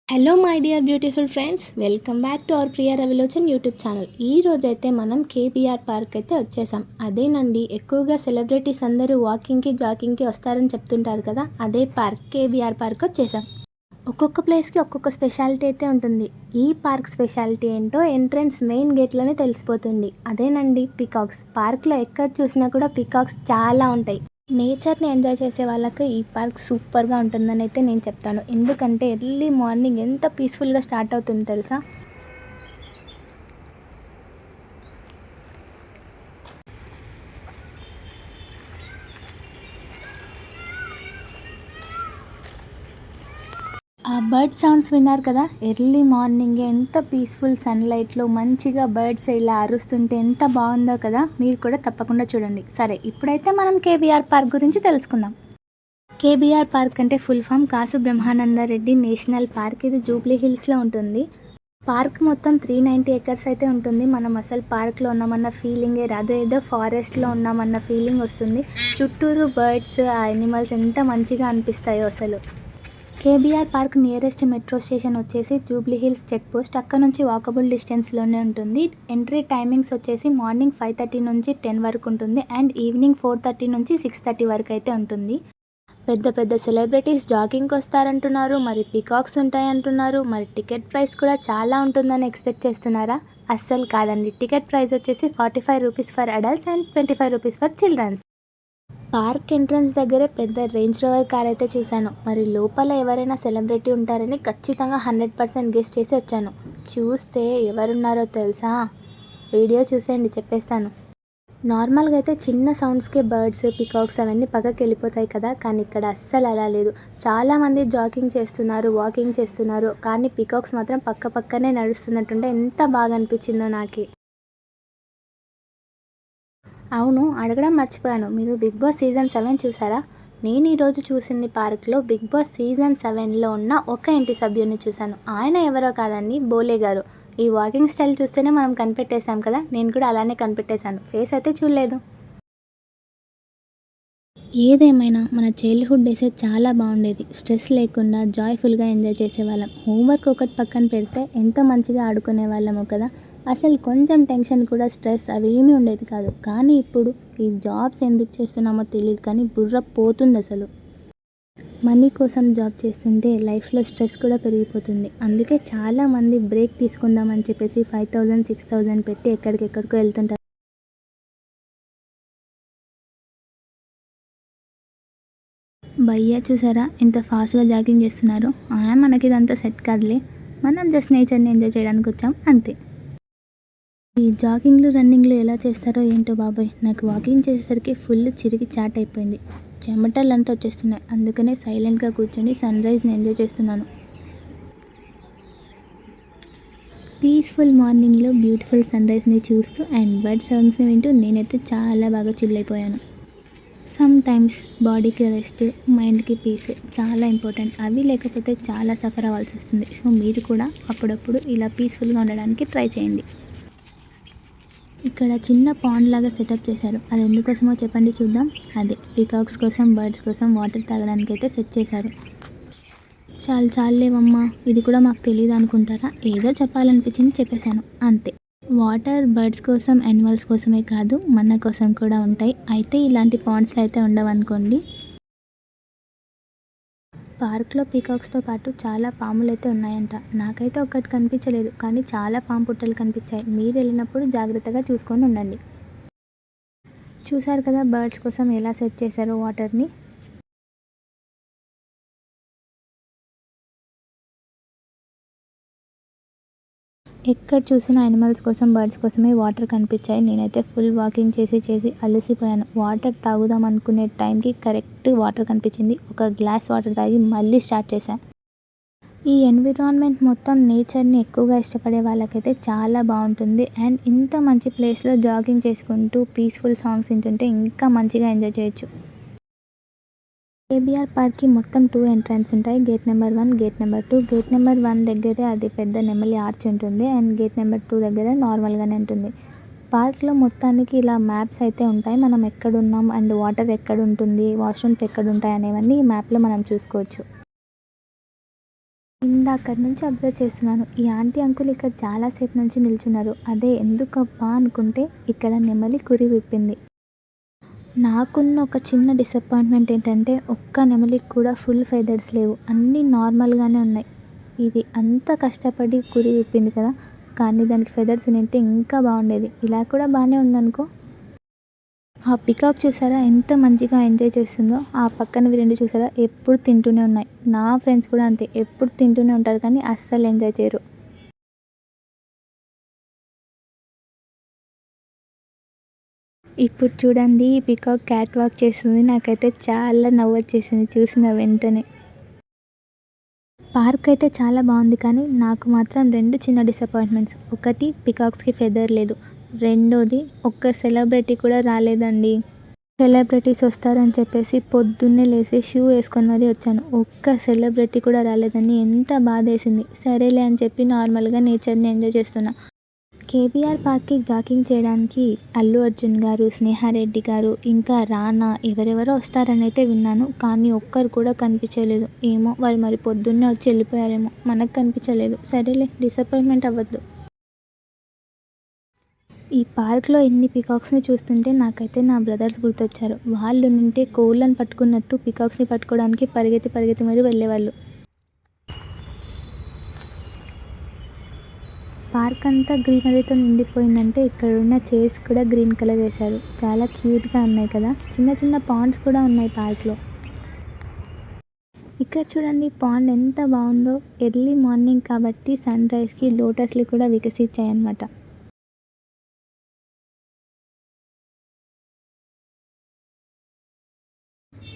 Hello my dear beautiful friends, welcome back to our Priya Ravilochan YouTube channel. ఈ రోజైతే మనం KBR park అయితే వచ్చేసాం. అదేనండి, ఎక్కువగా సెలబ్రిటీస్ అందరూ వాకింగ్కి జాకింగ్కి వస్తారని చెప్తుంటారు కదా, అదే పార్క్ కేబీఆర్ పార్క్ వచ్చేసాం. ఒక్కొక్క ప్లేస్కి ఒక్కొక్క స్పెషాలిటీ అయితే ఉంటుంది. ఈ పార్క్ స్పెషాలిటీ ఏంటో ఎంట్రన్స్ మెయిన్ గేట్లోనే తెలిసిపోతుంది. అదేనండి, పికాక్స్. పార్క్లో ఎక్కడ చూసినా కూడా పికాక్స్ చాలా ఉంటాయి. నేచర్ని ఎంజాయ్ చేసే వాళ్ళకి ఈ పార్క్ సూపర్గా ఉంటుందని అయితే నేను చెప్తాను. ఎందుకంటే ఎర్లీ మార్నింగ్ ఎంత పీస్ఫుల్గా స్టార్ట్ అవుతుంది తెలుసా. ఆ బర్డ్ సౌండ్స్ విన్నారు కదా, ఎర్లీ మార్నింగ్ ఎంత పీస్ఫుల్ సన్లైట్లో మంచిగా బర్డ్స్ ఇలా అరుస్తుంటే ఎంత బాగుందో కదా. మీరు కూడా తప్పకుండా చూడండి. సరే, ఇప్పుడైతే మనం కేబీఆర్ పార్క్ గురించి తెలుసుకుందాం. కేబీఆర్ పార్క్ అంటే ఫుల్ ఫామ్ కాసు బ్రహ్మానందరెడ్డి నేషనల్ పార్క్. ఇది జూబ్లీ హిల్స్లో ఉంటుంది. పార్క్ మొత్తం 390 ఎకర్స్ అయితే ఉంటుంది. మనం అసలు పార్క్లో ఉన్నామన్న ఫీలింగే రాదు, ఏదో ఫారెస్ట్లో ఉన్నామన్న ఫీలింగ్ వస్తుంది. చుట్టూరు బర్డ్స్, ఆ యానిమల్స్ ఎంత మంచిగా అనిపిస్తాయో అసలు. KBR park nearest metro station వచ్చేసి జూబ్లీ హిల్స్ చెక్ పోస్ట్. అక్కడ నుంచి వాకబుల్ డిస్టెన్స్లోనే ఉంటుంది. ఎంట్రీ టైమింగ్స్ వచ్చేసి మార్నింగ్ 5:30 నుంచి 10 వరకు ఉంటుంది అండ్ ఈవినింగ్ 4:30 నుంచి 6:30 వరకు అయితే ఉంటుంది. పెద్ద పెద్ద సెలబ్రిటీస్ జాగింగ్కి వస్తారంటున్నారు, మరి పికాక్స్ ఉంటాయంటున్నారు, మరి టికెట్ ప్రైస్ కూడా చాలా ఉంటుందని ఎక్స్పెక్ట్ చేస్తున్నారా? అస్సలు కాదండి. టికెట్ ప్రైస్ వచ్చేసి 45 rupees for adults and 25 rupees for childrens. Park entrance దగ్గరే పెద్ద రేంజ్ రోవర్ కార్ అయితే చూశాను. మరి లోపల ఎవరైనా సెలబ్రిటీ ఉంటారని ఖచ్చితంగా 100% గెస్ చేసి వచ్చాను. చూస్తే ఎవరున్నారో తెలుసా? వీడియో చూసేయండి, చెప్పేస్తాను. నార్మల్గా అయితే చిన్న సౌండ్స్కే బర్డ్స్, పికాక్స్ అవన్నీ పక్కకి వెళ్ళిపోతాయి కదా, కానీ ఇక్కడ అస్సలు అలా లేదు. చాలామంది జాగింగ్ చేస్తున్నారు, వాకింగ్ చేస్తున్నారు, కానీ పికాక్స్ మాత్రం పక్క పక్కనే నడుస్తున్నట్టుంటే ఎంత బాగా అనిపించిందో నాకు. అవును, అడగడం మర్చిపోయాను, మీరు బిగ్ బాస్ సీజన్ 7 చూసారా? నేను ఈరోజు చూసింది పార్క్లో బిగ్ బాస్ సీజన్ 7లో ఉన్న ఒక ఇంటి సభ్యుని చూశాను. ఆయన ఎవరో కాదండి, బోలే గారు. ఈ వాకింగ్ స్టైల్ చూస్తేనే మనం కనిపెట్టేశాం కదా, నేను కూడా అలానే కనిపెట్టేశాను. ఫేస్ అయితే చూడలేదు. ఏదేమైనా మన చైల్డ్హుడ్ డేసే చాలా బాగుండేది. స్ట్రెస్ లేకుండా జాయ్ఫుల్గా ఎంజాయ్ చేసేవాళ్ళం. హోంవర్క్ ఒకటి పక్కన పెడితే ఎంత మంచిగా ఆడుకునే వాళ్ళము కదా. అసలు కొంచెం టెన్షన్ కూడా, స్ట్రెస్ అవేమీ ఉండేది కాదు. కానీ ఇప్పుడు ఈ జాబ్స్ ఎందుకు చేస్తున్నామో తెలియదు కానీ బుర్ర పోతుంది అసలు. మనీ కోసం జాబ్ చేస్తుంటే లైఫ్లో స్ట్రెస్ కూడా పెరిగిపోతుంది. అందుకే చాలామంది బ్రేక్ తీసుకుందామని చెప్పేసి 5,000 6,000 పెట్టి ఎక్కడికెక్కడికో వెళ్తుంటారు. భయ్యా చూసారా ఎంత ఫాస్ట్గా జాగింగ్ చేస్తున్నారు? మనకి ఇదంతా సెట్ కాదులే, మనం జస్ట్ నేచర్ని ఎంజాయ్ చేయడానికి వచ్చాం అంతే. ఈ జాగింగ్లు రన్నింగ్లు ఎలా చేస్తారో ఏంటో బాబాయ్, నాకు వాకింగ్ చేసేసరికి ఫుల్ చిరిగి చాట్ అయిపోయింది. చెమటలంతా వచ్చేస్తున్నాయి. అందుకనే సైలెంట్గా కూర్చొని సన్ రైజ్ని ఎంజాయ్ చేస్తున్నాను. పీస్ఫుల్ మార్నింగ్లో బ్యూటిఫుల్ సన్ రైజ్ని చూస్తూ అండ్ బర్డ్ సౌండ్స్ని వింటూ నేనైతే చాలా బాగా చిల్ అయిపోయాను. సమ్ టైమ్స్ బాడీకి రెస్ట్, మైండ్కి పీస్ చాలా ఇంపార్టెంట్. అవి లేకపోతే చాలా సఫర్ అవ్వాల్సి వస్తుంది. సో మీరు కూడా అప్పుడప్పుడు ఇలా పీస్ఫుల్గా ఉండడానికి ట్రై చేయండి. ఇక్కడ చిన్న పాండ్ లాగా సెటప్ చేశారు. అది ఎందుకోసమో చెప్పండి చూద్దాం. అదే పీకాక్స్ కోసం, బర్డ్స్ కోసం వాటర్ తాగడానికి అయితే సెట్ చేశారు. చాలు చాలులేవమ్మా, ఇది కూడా మాకు తెలియదు అనుకుంటారా? ఏదో చెప్పాలనిపించింది చెప్పేశాను అంతే. వాటర్ బర్డ్స్ కోసం, యానిమల్స్ కోసమే కాదు మన కోసం కూడా ఉంటాయి. అయితే ఇలాంటి పాండ్స్లో అయితే ఉండవనుకోండి. పార్క్లో పీకాక్స్తో పాటు చాలా పాములు అయితే ఉన్నాయంట. నాకైతే ఒక్కటి కనిపించలేదు, కానీ చాలా పాము పుట్టలు కనిపించాయి. మీరు వెళ్ళినప్పుడు జాగ్రత్తగా చూసుకొని ఉండండి. చూసారు కదా బర్డ్స్ కోసం ఎలా సెట్ చేశారో వాటర్ని. ఎక్కడ చూసినా యానిమల్స్ కోసం, బర్డ్స్ కోసమే వాటర్ కనిపించాయి. నేనైతే ఫుల్ వాకింగ్ చేసి చేసి అలసిపోయాను. వాటర్ తాగుదాం అనుకునే టైంకి కరెక్ట్ వాటర్ కనిపించింది. ఒక గ్లాస్ వాటర్ తాగి మళ్ళీ స్టార్ట్ చేశాను. ఈ ఎన్విరాన్మెంట్ మొత్తం నేచర్ని ఎక్కువగా ఇష్టపడే వాళ్ళకైతే చాలా బాగుంటుంది. అండ్ ఇంత మంచి ప్లేస్లో జాగింగ్ చేసుకుంటూ పీస్ఫుల్ సాంగ్స్ వింటుంటే ఇంకా మంచిగా ఎంజాయ్ చేయొచ్చు. కేబీఆర్ పార్క్కి మొత్తం 2 ఎంట్రన్స్ ఉంటాయి. Gate number 1, gate number 2. Gate number 1 దగ్గరే అది పెద్ద నెమలి ఆర్చ్ ఉంటుంది అండ్ గేట్ నెంబర్ 2 దగ్గర నార్మల్గానే ఉంటుంది. పార్క్లో మొత్తానికి ఇలా మ్యాప్స్ అయితే ఉంటాయి. మనం ఎక్కడున్నాం అండ్ వాటర్ ఎక్కడ ఉంటుంది, వాష్రూమ్స్ ఎక్కడ ఉంటాయి అనేవన్నీ ఈ మ్యాప్లో మనం చూసుకోవచ్చు. ఇందాకటి నుంచి అబ్జర్వ్ చేస్తున్నాను. ఈ ఆంటీ, అంకుల్ ఇక్కడ చాలా సేపు నుంచి నిల్చున్నారు. అదే ఎందుకబ్బా అనుకుంటే ఇక్కడ నెమలి కురి విప్పింది. నాకున్న ఒక చిన్న డిసప్పాయింట్మెంట్ ఏంటంటే ఒక్క నెమలికి కూడా ఫుల్ ఫెదర్స్ లేవు. అన్నీ నార్మల్గానే ఉన్నాయి. ఇది అంత కష్టపడి కురి విప్పింది కదా! కానీ దానికి ఫెదర్స్ ఉండింటే ఇంకా బాగుండేది. ఇలా కూడా బాగానే ఉందనుకో. ఆ పికాక్ చూసారా ఎంత మంచిగా ఎంజాయ్ చేస్తుందో. ఆ పక్కనవి 2 చూసారా ఎప్పుడు తింటూనే ఉన్నాయి. నా ఫ్రెండ్స్ కూడా అంతే, ఎప్పుడు తింటూనే ఉంటారు కానీ అస్సలు ఎంజాయ్ చేయరు. ఇప్పుడు చూడండి ఈ పికాక్ క్యాట్ వాక్ చేస్తుంది. నాకైతే చాలా నవ్వొచ్చేసింది చూసిన వెంటనే. పార్క్ అయితే చాలా బాగుంది కానీ నాకు మాత్రం 2 చిన్న డిసప్పాయింట్మెంట్స్. ఒకటి, పికాక్స్‌కి ఫెదర్ లేదు. రెండోది, ఒక్క సెలబ్రిటీ కూడా రాలేదండి. సెలబ్రిటీస్ వస్తారని చెప్పేసి పొద్దున్నే లేసి షూ వేసుకొని మరీ వచ్చాను. ఒక్క సెలబ్రిటీ కూడా రాలేదని ఎంత బాధేసింది. సరేలే అని చెప్పి నార్మల్‌గా నేచర్‌ని ఎంజాయ్ చేస్తున్నా. కేబీఆర్ పార్క్‌కి జాగింగ్ చేయడానికి అల్లు అర్జున్ గారు, స్నేహారెడ్డి గారు, ఇంకా రానా ఎవరెవరో వస్తారనైతే విన్నాను. కానీ ఒక్కరు కూడా కనిపించలేదు. ఏమో వాళ్ళు మరి పొద్దున్నే వచ్చి వెళ్ళిపోయారేమో. మనకు కనిపించలేదు. సరేలే డిసప్పాయింట్మెంట్ అవ్వద్దు. ఈ పార్క్‌లో ఇన్ని పీకాక్స్‌ని చూస్తుంటే నాకైతే నా బ్రదర్స్ గుర్తొచ్చారు. వాళ్ళుండుంటే కోళ్ళని పట్టుకున్నట్టు పీకాక్స్‌ని పట్టుకోవడానికి పరిగెత్తి పరిగెత్తి మరీ వెళ్ళేవాళ్ళు. పార్క్ అంతా గ్రీనరీతో నిండిపోయిందంటే ఇక్కడున్న చైర్స్ కూడా గ్రీన్ కలర్ వేశారు. చాలా క్యూట్‌గా ఉన్నాయి కదా! చిన్న చిన్న పాండ్స్ కూడా ఉన్నాయి పార్క్‌లో. ఇక్కడ చూడండి పాండ్ ఎంత బాగుందో. ఎర్లీ మార్నింగ్ కాబట్టి సన్‌రైజ్‌కి లోటస్‌లు కూడా వికసించాయన్నమాట.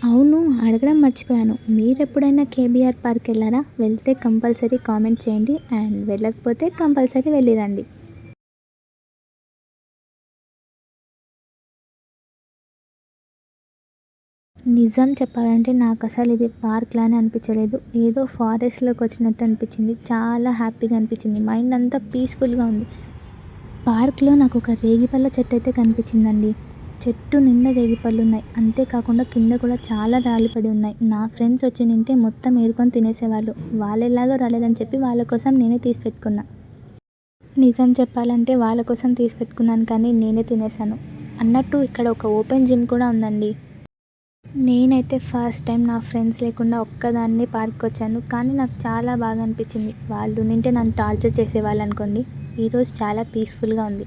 అవును, అడగడం మర్చిపోయాను. మీరెప్పుడైనా కేబీఆర్ పార్క్ వెళ్ళారా? వెళ్తే కంపల్సరీ కామెంట్ చేయండి. అండ్ వెళ్ళకపోతే కంపల్సరీ వెళ్ళి రండి. నిజం చెప్పాలంటే నాకసలు ఇది పార్క్ లానే అనిపించలేదు. ఏదో ఫారెస్ట్‌లోకి వచ్చినట్టు అనిపించింది. చాలా హ్యాపీగా అనిపించింది. మైండ్ అంతా పీస్‌ఫుల్‌గా ఉంది. పార్క్‌లో నాకొక రేగిపళ్ళ చెట్టయితే కనిపించిందండి. చెట్టు నిండా రేగిపళ్ళున్నాయి. అంతేకాకుండా కింద కూడా చాలా రాలిపడి ఉన్నాయి. నా ఫ్రెండ్స్ వచ్చినుంటే మొత్తం ఏరుకొని తినేసేవాళ్ళు. వాళ్ళెలాగో రాలేదని చెప్పి వాళ్ళ కోసం నేనే తీసి పెట్టుకున్నా. నిజం చెప్పాలంటే వాళ్ళ కోసం తీసి పెట్టుకున్నాను కానీ నేనే తినేసాను. అన్నట్టు ఇక్కడ ఒక ఓపెన్ జిమ్ కూడా ఉందండి. నేనైతే ఫస్ట్ టైం నా ఫ్రెండ్స్ లేకుండా ఒక్కదాన్నే పార్క్‌కొచ్చాను. కానీ నాకు చాలా బాగా అనిపించింది. వాళ్ళుండింటే నన్ను టార్చర్ చేసేవాళ్ళనుకోండి. ఈరోజు చాలా పీస్‌ఫుల్‌గా ఉంది.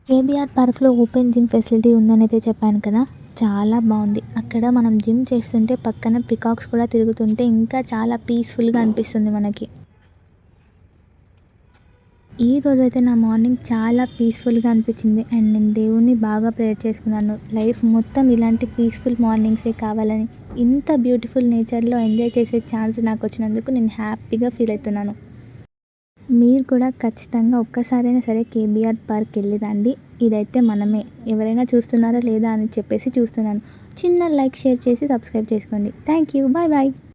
కేబీఆర్ పార్క్‌లో ఓపెన్ జిమ్ ఫెసిలిటీ ఉందనైతే చెప్పాను కదా! చాలా బావుంది. అక్కడ మనం జిమ్ చేస్తుంటే పక్కన పీకాక్స్ కూడా తిరుగుతుంటే ఇంకా చాలా పీస్‌ఫుల్‌గా అనిపిస్తుంది మనకి. ఈ రోజైతే నా మార్నింగ్ చాలా పీస్‌ఫుల్‌గా అనిపించింది. అండ్ నేను దేవుడిని బాగా ప్రేయర్ చేసుకున్నాను. లైఫ్ మొత్తం ఇలాంటి పీస్‌ఫుల్ మార్నింగ్సే కావాలని. ఇంత బ్యూటిఫుల్ నేచర్‌లో ఎంజాయ్ చేసే ఛాన్స్ నాకొచ్చినందుకు నేను హ్యాపీగా ఫీల్ అవుతున్నాను. మీరు కూడా ఖచ్చితంగా ఒక్కసారైనా సరే కేబీఆర్ పార్క్ వెళ్ళి రండి. ఇదైతే మనమే. ఎవరైనా చూస్తున్నారా లేదా అని చెప్పేసి చూస్తున్నాను. చిన్న లైక్, షేర్ చేసి సబ్స్క్రైబ్ చేసుకోండి. Thank you. Bye bye.